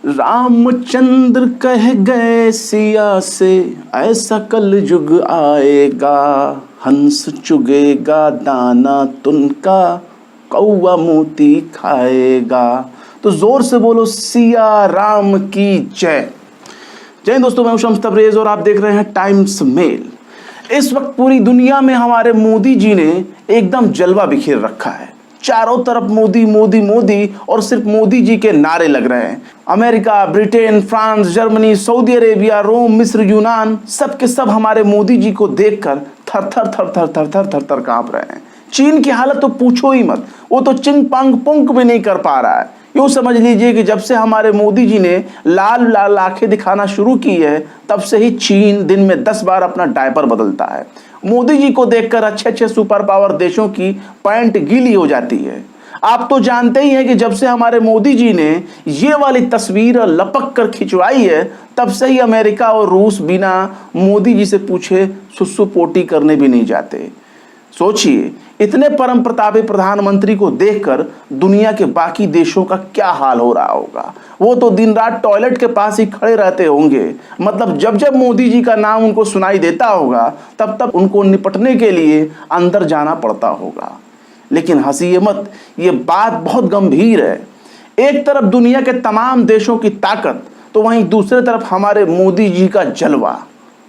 रामचंद्र कह गए सिया से ऐसा कल युग आएगा, हंस चुगेगा दाना तुनका, कौवा मोती खाएगा। तो जोर से बोलो सिया राम की जय। जय दोस्तों, मैं हूं शम्स तबरेज और आप देख रहे हैं टाइम्स मेल। इस वक्त पूरी दुनिया में हमारे मोदी जी ने एकदम जलवा बिखेर रखा है। चारों तरफ मोदी मोदी मोदी और सिर्फ मोदी जी के नारे लग रहे हैं। America, Britain, France, Germany, Saudi Arabia, Rome, मिस्र, यूनान, सब के सब हमारे मोदी जी को देखकर थर थर थर थर थर थर थर थर कांप रहे हैं। चीन की हालत तो पूछो ही मत, वो तो चिंग पंग पुंक भी नहीं कर पा रहा है। यूँ समझ लीजिए कि जब से हमारे मोदी जी ने लाल लाल आंखें दिखाना शुरू की है, तब से ही चीन दिन में 10 बार अपना डायपर बदलता है। मोदी जी को देखकर अच्छे अच्छे सुपर पावर देशों की पैंट गीली हो जाती है। आप तो जानते ही हैं कि जब से हमारे मोदी जी ने ये वाली तस्वीर लपक कर खिंचवाई है, तब से ही अमेरिका और रूस बिना मोदी जी से पूछे सुसु पोटी करने भी नहीं जाते। सोचिए, इतने परम प्रतापी प्रधानमंत्री को देखकर दुनिया के बाकी देशों का क्या हाल हो रहा होगा। वो तो दिन रात टॉयलेट के पास ही खड़े रहते होंगे। मतलब जब जब मोदी जी का नाम उनको सुनाई देता होगा, तब तब उनको निपटने के लिए अंदर जाना पड़ता होगा। लेकिन हंसिए मत, ये बात बहुत गंभीर है। एक तरफ दुनिया के तमाम देशों की ताकत, तो वहीं दूसरे तरफ हमारे मोदी जी का जलवा।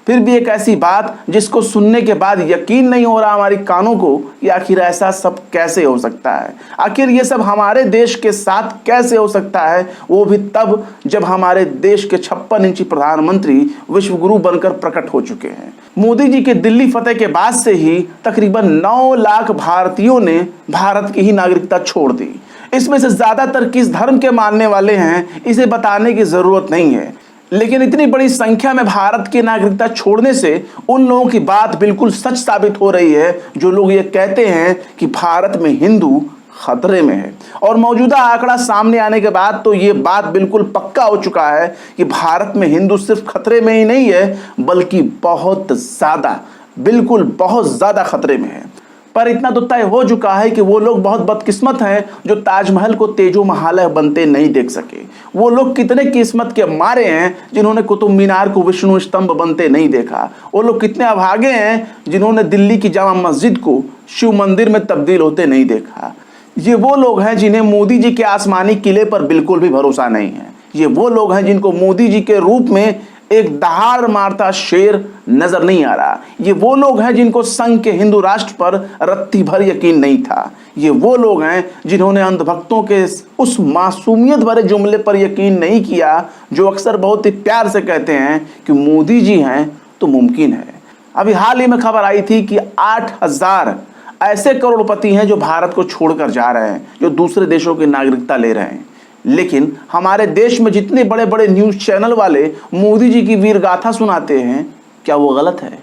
फिर भी एक ऐसी बात जिसको सुनने के बाद यकीन नहीं हो रहा हमारी कानों को कि आखिर ऐसा सब कैसे हो सकता है। आखिर ये सब हमारे देश के साथ कैसे हो सकता है, वो भी तब जब हमारे देश के 56 इंची प्रधानमंत्री विश्वगुरु बनकर प्रकट हो चुके हैं। मोदी जी के दिल्ली फतेह के बाद से ही तकरीबन 9 लाख भारतीयों ने भारत की ही नागरिकता छोड़ दी। इसमें से ज्यादातर किस धर्म के मानने वाले हैं, इसे बताने की जरूरत नहीं है। लेकिन इतनी बड़ी संख्या में भारत की नागरिकता छोड़ने से उन लोगों की बात बिल्कुल सच साबित हो रही है जो लोग ये कहते हैं कि भारत में हिंदू खतरे में है। और मौजूदा आंकड़ा सामने आने के बाद तो ये बात बिल्कुल पक्का हो चुका है कि भारत में हिंदू सिर्फ खतरे में ही नहीं है, बल्कि बहुत ज्यादा, बिल्कुल बहुत ज्यादा खतरे में है। पर इतना तो तय हो चुका है कि वो लोग बहुत बदकिस्मत हैं जो ताजमहल को तेजो महालय बनते नहीं देख सके। वो लोग कितने किस्मत के मारे हैं जिन्होंने कुतुब मीनार को विष्णु स्तंभ बनते नहीं देखा। वो लोग कितने अभागे हैं जिन्होंने दिल्ली की जामा मस्जिद को शिव मंदिर में तब्दील होते नहीं देखा। ये वो लोग हैं जिन्हें मोदी जी के आसमानी किले पर बिल्कुल भी भरोसा नहीं है। ये वो लोग हैं जिनको मोदी जी के रूप में एक दहाड़ मारता शेर नजर नहीं आ रहा। ये वो लोग हैं जिनको संघ के हिंदू राष्ट्र पर रत्ती भर यकीन नहीं था। ये वो लोग हैं जिन्होंने अंधभक्तों के उस मासूमियत भरे जुमले पर यकीन नहीं किया जो अक्सर बहुत ही प्यार से कहते हैं कि मोदी जी हैं तो मुमकिन है। अभी हाल ही में खबर आई थी कि 8000 ऐसे करोड़पति हैं जो भारत को छोड़कर जा रहे हैं, जो दूसरे देशों की नागरिकता ले रहे हैं। लेकिन हमारे देश में जितने बड़े बड़े न्यूज चैनल वाले मोदी जी की वीर गाथा सुनाते हैं, क्या वो गलत है?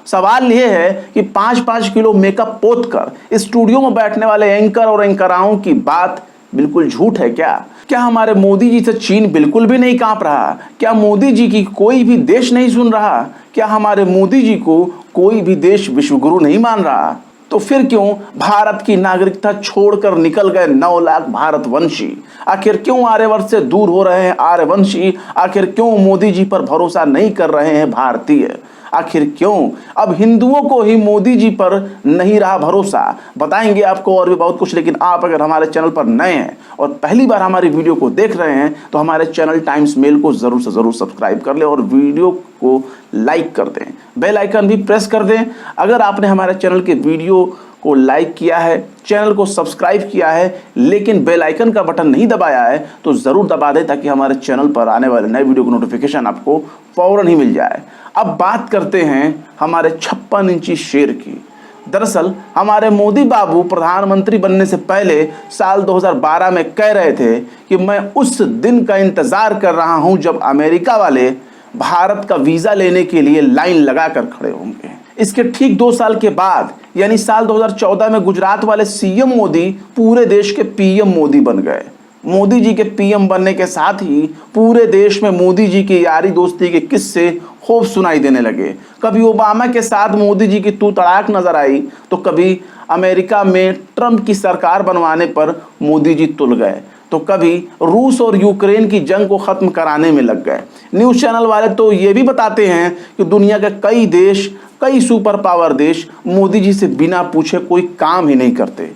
सवाल यह है कि 5-5 किलो मेकअप पोत कर स्टूडियो में बैठने वाले एंकर और एंकराओं की बात बिल्कुल झूठ है क्या? क्या हमारे मोदी जी से चीन बिल्कुल भी नहीं कांप रहा? क्या मोदी जी की कोई भी देश नहीं सुन रहा? क्या हमारे मोदी जी को कोई भी देश विश्वगुरु नहीं मान रहा? तो फिर क्यों भारत की नागरिकता छोड़कर निकल गए 9 लाख भारतवंशी? आखिर क्यों आर्यवर्त से दूर हो रहे हैं आर्यवंशी? आखिर क्यों मोदी जी पर भरोसा नहीं कर रहे हैं भारतीय? आखिर क्यों अब हिंदुओं को ही मोदी जी पर नहीं रहा भरोसा? बताएंगे आपको और भी बहुत कुछ। लेकिन आप अगर हमारे चैनल पर नए हैं और पहली बार हमारी वीडियो को देख रहे हैं, तो हमारे चैनल टाइम्स मेल को जरूर से जरूर सब्सक्राइब कर लें और वीडियो को लाइक कर दें, बेल आइकन भी प्रेस कर दें। अगर आपने हमारे चैनल के वीडियो को लाइक किया है, चैनल को सब्सक्राइब किया है, लेकिन बेल आइकन का बटन नहीं दबाया है, तो ज़रूर दबा दें ताकि हमारे चैनल पर आने वाले नए वीडियो की नोटिफिकेशन आपको फौरन ही मिल जाए। अब बात करते हैं हमारे 56 इंची शेर की। दरअसल हमारे मोदी बाबू प्रधानमंत्री बनने से पहले साल 2012 में कह रहे थे कि मैं उस दिन का इंतज़ार कर रहा हूं जब अमेरिका वाले भारत का वीज़ा लेने के लिए लाइन लगाकर खड़े होंगे। इसके ठीक 2 साल के बाद यानी साल 2014 में गुजरात वाले सीएम मोदी पूरे देश के पीएम मोदी बन गए। मोदी जी के पीएम बनने के साथ ही पूरे देश में मोदी जी की यारी दोस्ती के किस्से खूब सुनाई देने लगे। कभी ओबामा के साथ मोदी जी की तू तड़ाक नजर आई, तो कभी अमेरिका में ट्रंप की सरकार बनवाने पर मोदी जी तुल गए, तो तो कभी रूस और यूक्रेन की जंग को खत्म कराने में लग गए। न्यूज़ चैनल वाले तो ये भी बताते हैं कि दुनिया के कई देश, कई सुपर पावर देश मोदी जी से बिना पूछे कोई काम ही नहीं करते।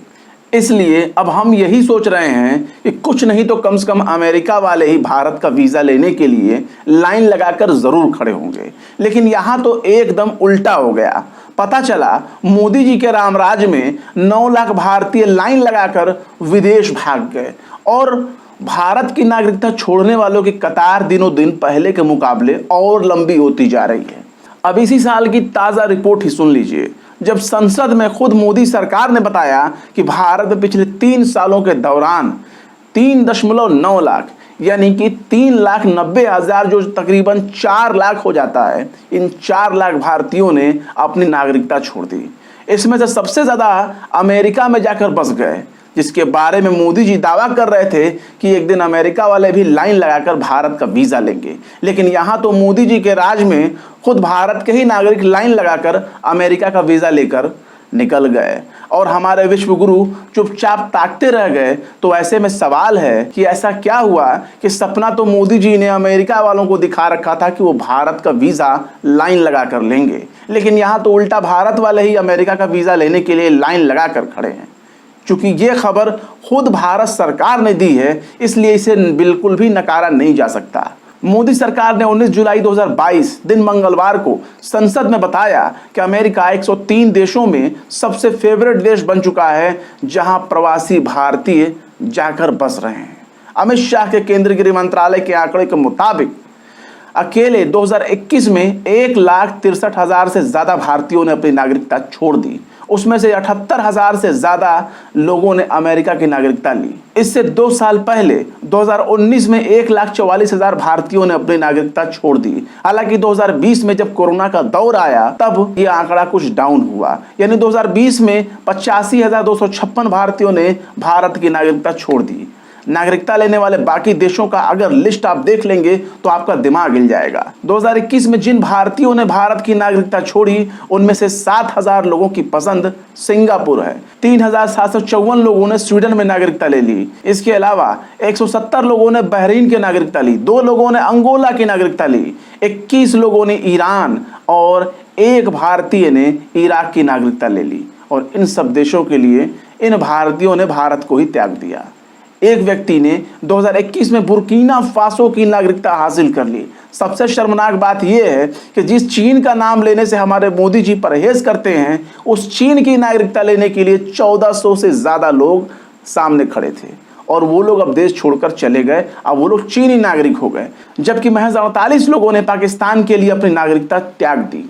इसलिए अब हम यही सोच रहे हैं कि कुछ नहीं तो कम से कम अमेरिका वाले ही भारत का वीज़ा लेने के लिए लाइन लगाकर ज़रूर खड़े होंगे। लेकिन यहाँ तो एकदम उल्टा हो गया। पता चला मोदी जी के रामराज में 9 लाख भारतीय लाइन लगाकर विदेश भाग गए और भारत की नागरिकता छोड़ने वालों की कतार दिनों दिन पहले के मुकाबले और लंबी होती जा रही है। अब इसी साल की ताज़ा रिपोर्ट ही सुन लीजिए, जब संसद में खुद मोदी सरकार ने बताया कि भारत में पिछले 3 सालों के दौरान 3.9 लाख यानी कि 3,90,000 जो तकरीबन 4 लाख हो जाता है, इन 4 लाख भारतीयों ने अपनी नागरिकता छोड़ दी। इसमें से सबसे ज़्यादा अमेरिका में जाकर बस गए, जिसके बारे में मोदी जी दावा कर रहे थे कि एक दिन अमेरिका वाले भी लाइन लगाकर भारत का वीज़ा लेंगे। लेकिन यहाँ तो मोदी जी के राज में खुद भारत के ही नागरिक लाइन लगाकर अमेरिका का वीज़ा लेकर निकल गए और हमारे विश्व गुरु चुपचाप ताकते रह गए। तो ऐसे में सवाल है कि ऐसा क्या हुआ कि सपना तो मोदी जी ने अमेरिका वालों को दिखा रखा था कि वो भारत का वीज़ा लाइन लगा कर लेंगे, लेकिन यहाँ तो उल्टा भारत वाले ही अमेरिका का वीज़ा लेने के लिए लाइन लगा कर खड़े हैं। चूँकि ये खबर खुद भारत सरकार ने दी है, इसलिए इसे बिल्कुल भी नकारा नहीं जा सकता। मोदी सरकार ने 19 जुलाई 2022 दिन मंगलवार को संसद में बताया कि अमेरिका 103 देशों में सबसे फेवरेट देश बन चुका है जहां प्रवासी भारतीय जाकर बस रहे हैं। अमित शाह के केंद्रीय गृह मंत्रालय के आंकड़े के मुताबिक अकेले 2021 में 1,63,000 से ज़्यादा भारतीयों ने अपनी नागरिकता छोड़ दी। उसमें से 78,000 से ज़्यादा लोगों ने अमेरिका की नागरिकता ली। इससे 2 साल पहले 2019 में 1,44,000 भारतीयों ने अपनी नागरिकता छोड़ दी। हालांकि 2020 में जब कोरोना का दौर आया तब ये आंकड़ा कुछ डाउन हुआ, यानी 2020 में 85,256 भारतीयों ने भारत की नागरिकता छोड़ दी। नागरिकता लेने वाले बाकी देशों का अगर लिस्ट आप देख लेंगे तो आपका दिमाग हिल जाएगा। 2021 में जिन भारतीयों ने भारत की नागरिकता छोड़ी उनमें से 7,000 लोगों की पसंद सिंगापुर है। 3,754 लोगों ने स्वीडन में नागरिकता ले ली। इसके अलावा 170 लोगों ने बहरीन की नागरिकता ली, 2 लोगों ने अंगोला की नागरिकता ली, 21 लोगों ने ईरान और 1 भारतीय ने इराक की नागरिकता ले ली। और इन सब देशों के लिए इन भारतीयों ने भारत को ही त्याग दिया। एक व्यक्ति ने 2021 में बुर्किना फासो की नागरिकता हासिल कर ली। सबसे शर्मनाक बात यह है कि जिस चीन का नाम लेने से हमारे मोदी जी परहेज करते हैं, उस चीन की नागरिकता लेने के लिए 1400 से ज़्यादा लोग सामने खड़े थे और वो लोग अब देश छोड़कर चले गए। अब वो लोग चीनी नागरिक हो गए, जबकि महज 48 लोगों ने पाकिस्तान के लिए अपनी नागरिकता त्याग दी।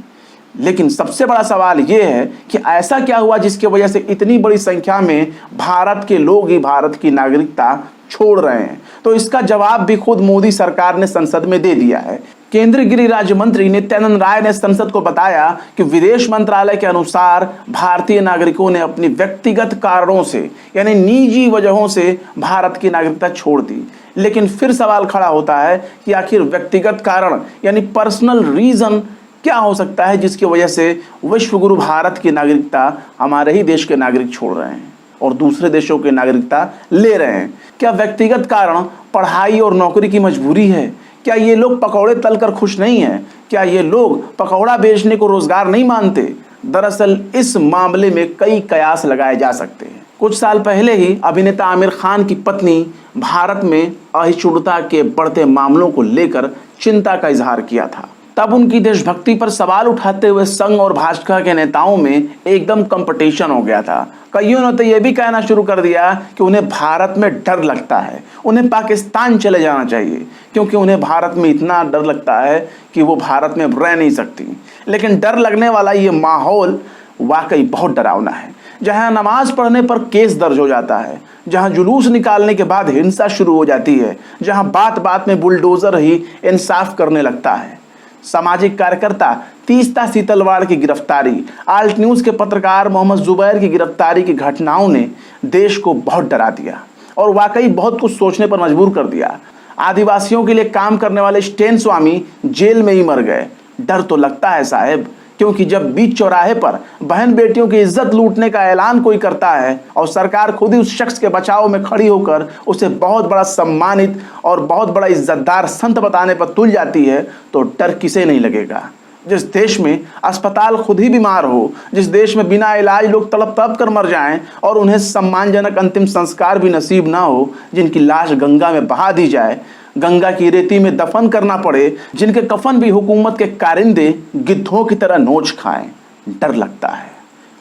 लेकिन सबसे बड़ा सवाल ये है कि ऐसा क्या हुआ जिसकी वजह से इतनी बड़ी संख्या में भारत के लोग ही भारत की नागरिकता छोड़ रहे हैं। तो इसका जवाब भी खुद मोदी सरकार ने संसद में दे दिया है। केंद्रीय गृह राज्य मंत्री नित्यानंद राय ने संसद को बताया कि विदेश मंत्रालय के अनुसार भारतीय नागरिकों ने अपनी व्यक्तिगत कारणों से यानी निजी वजहों से भारत की नागरिकता छोड़ दी। लेकिन फिर सवाल खड़ा होता है कि आखिर व्यक्तिगत कारण यानी पर्सनल रीजन क्या हो सकता है जिसकी वजह से विश्व गुरु भारत की नागरिकता हमारे ही देश के नागरिक छोड़ रहे हैं और दूसरे देशों की नागरिकता ले रहे हैं। क्या व्यक्तिगत कारण पढ़ाई और नौकरी की मजबूरी है? क्या ये लोग पकौड़े तलकर खुश नहीं हैं? क्या ये लोग पकौड़ा बेचने को रोजगार नहीं मानते? दरअसल इस मामले में कई कयास लगाए जा सकते हैं। कुछ साल पहले ही अभिनेता आमिर खान की पत्नी भारत में अहिष्णुता के बढ़ते मामलों को लेकर चिंता का इजहार किया था। तब उनकी देशभक्ति पर सवाल उठाते हुए संघ और भाजपा के नेताओं में एकदम कंपटीशन हो गया था। कईयों ने तो यह भी कहना शुरू कर दिया कि उन्हें भारत में डर लगता है, उन्हें पाकिस्तान चले जाना चाहिए, क्योंकि उन्हें भारत में इतना डर लगता है कि वो भारत में रह नहीं सकती। लेकिन डर लगने वाला ये माहौल वाकई बहुत डरावना है, जहां नमाज पढ़ने पर केस दर्ज हो जाता है, जहां जुलूस निकालने के बाद हिंसा शुरू हो जाती है, जहां बात बात में बुलडोजर ही इंसाफ करने लगता है। सामाजिक कार्यकर्ता तीस्ता सीतलवाड़ की गिरफ्तारी, आल्ट न्यूज़ के पत्रकार मोहम्मद जुबैर की गिरफ्तारी की घटनाओं ने देश को बहुत डरा दिया और वाकई बहुत कुछ सोचने पर मजबूर कर दिया। आदिवासियों के लिए काम करने वाले स्टेन स्वामी जेल में ही मर गए। डर तो लगता है साहब क्योंकि जब बीच चौराहे पर बहन बेटियों की इज्जत लूटने का ऐलान कोई करता है और सरकार खुद ही उस शख्स के बचाव में खड़ी होकर उसे बहुत बड़ा सम्मानित और बहुत बड़ा इज्जतदार संत बताने पर तुल जाती है, तो डर किसे नहीं लगेगा। जिस देश में अस्पताल खुद ही बीमार हो, जिस देश में बिना इलाज लोग तड़प तड़प कर मर जाएं और उन्हें सम्मानजनक अंतिम संस्कार भी नसीब ना हो, जिनकी लाश गंगा में बहा दी जाए, गंगा की रेती में दफन करना पड़े, जिनके कफन भी हुकूमत के कारिंदे गिद्धों की तरह नोच खाएं, डर लगता है।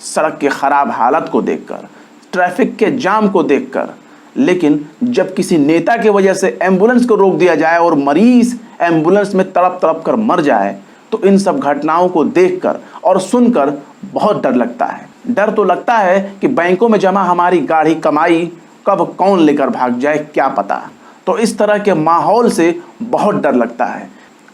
सड़क के खराब हालत को देखकर, ट्रैफिक के जाम को देखकर। लेकिन जब किसी नेता की वजह से एम्बुलेंस को रोक दिया जाए और मरीज एम्बुलेंस में तड़प तड़प कर मर जाए, तो इन सब घटनाओं को देखकर और सुनकर बहुत डर लगता है। डर तो लगता है कि बैंकों में जमा हमारी गाढ़ी कमाई कब कौन लेकर भाग जाए क्या पता। तो इस तरह के माहौल से बहुत डर लगता है।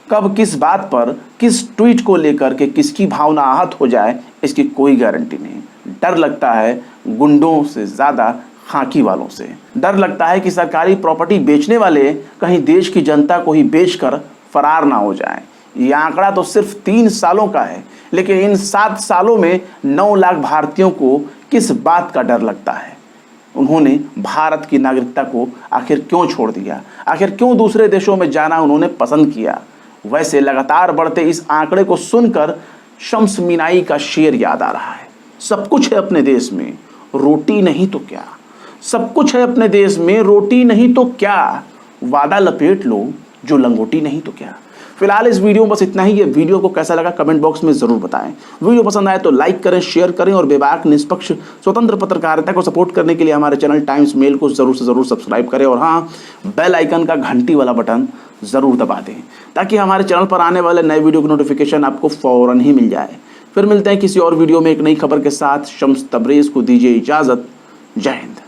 कब किस बात पर, किस ट्वीट को लेकर के किसकी भावना आहत हो जाए, इसकी कोई गारंटी नहीं। डर लगता है गुंडों से ज़्यादा खाकी वालों से। डर लगता है कि सरकारी प्रॉपर्टी बेचने वाले कहीं देश की जनता को ही बेचकर फरार ना हो जाएं। ये आंकड़ा तो सिर्फ 3 सालों का है, लेकिन इन 7 सालों में 9 लाख भारतीयों को किस बात का डर लगता है? उन्होंने भारत की नागरिकता को आखिर क्यों छोड़ दिया? आखिर क्यों दूसरे देशों में जाना उन्होंने पसंद किया? वैसे लगातार बढ़ते इस आंकड़े को सुनकर शम्स मीनाई का शेर याद आ रहा है। सब कुछ है अपने देश में, रोटी नहीं तो क्या। सब कुछ है अपने देश में, रोटी नहीं तो क्या। वादा लपेट लो जो लंगोटी नहीं तो क्या। फिलहाल इस वीडियो में बस इतना ही। ये वीडियो को कैसा लगा कमेंट बॉक्स में जरूर बताएं। वीडियो पसंद आए तो लाइक करें, शेयर करें और बेबाक निष्पक्ष स्वतंत्र पत्रकारिता को सपोर्ट करने के लिए हमारे चैनल टाइम्स मेल को जरूर से जरूर सब्सक्राइब करें और हाँ, बेल आइकन का घंटी वाला बटन जरूर दबा दें ताकि हमारे चैनल पर आने वाले नए वीडियो की नोटिफिकेशन आपको फौरन ही मिल जाए। फिर मिलते हैं किसी और वीडियो में एक नई खबर के साथ। शम्स तबरेज़ को दीजिए इजाज़त। जय हिंद।